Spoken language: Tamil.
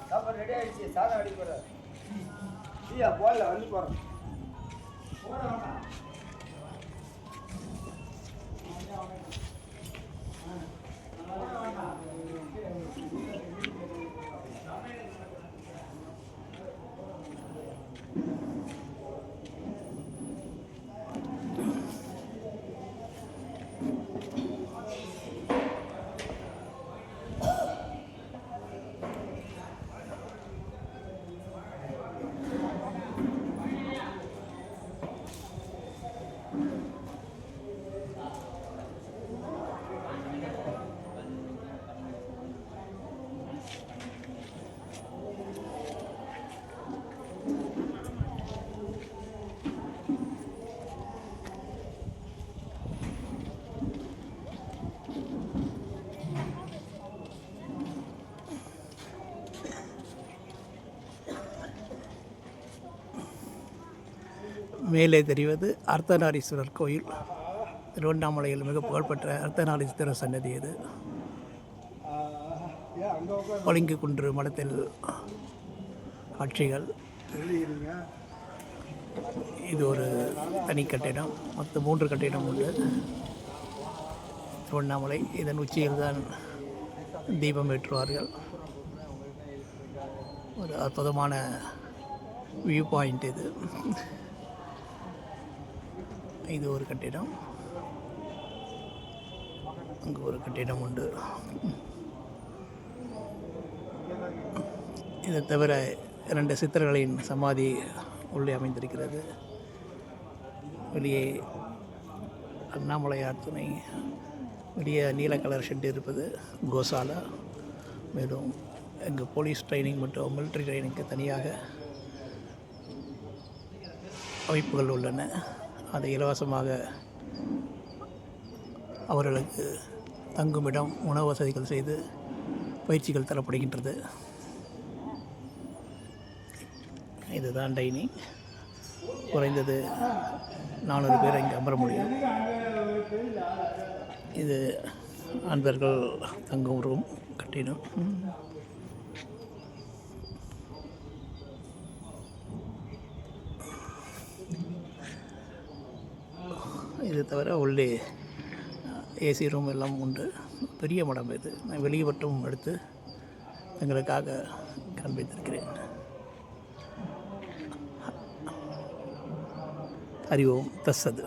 சாப்பாடு ரெடி ஆயிடுச்சு. சாதம் அடி போற டீயா போடல வந்து போறேன். மேலே தெரிவது அர்த்தநாரீஸ்வரர் கோயில். திருவண்ணாமலையில் மிக புகழ்பெற்ற அர்த்தநாரீஸ்வரர் சன்னதி இது. பளிங்கு குன்று மடத்தில் காட்சிகள். இது ஒரு தனி கட்டிடம். மொத்தம் 3 கட்டிடம் உண்டு திருவண்ணாமலை. இதன் உச்சியில் தான் தீபம் ஏற்றுவார்கள். ஒரு அற்புதமான வியூ பாயிண்ட் இது. இது ஒரு கட்டிடம். அங்கே ஒரு கட்டிடம் உண்டு. இதை தவிர 2 சித்தர்களின் சமாதி உள்ளே அமைந்திருக்கிறது. வெளியே அண்ணாமலையார் துணை, வெளியே நீல கலர் ஷெட் இருப்பது கோசாலா. மேலும் இங்கு போலீஸ் ட்ரைனிங் மற்றும் மிலிட்ரி ட்ரைனிங்க்கு தனியாக அமைப்புகள் உள்ளன. அதை இலவசமாக அவர்களுக்கு தங்குமிடம், உணவு வசதிகள் செய்து பயிற்சிகள் தரப்படுகின்றது. இதுதான் டைனிங். குறைந்தது 400 பேர் இங்கே அமர முடியும். இது அன்பர்கள் தங்கும் ரூம் கட்டிடம். இது தவிர உள்ளே ஏசி ரூம் எல்லாம் உண்டு. பெரிய மடம் இது. நான் வெளியே மட்டும் எடுத்து எங்களுக்காக காண்பித்திருக்கிறேன். ஹரி ஓம் தஸ்ஸத்.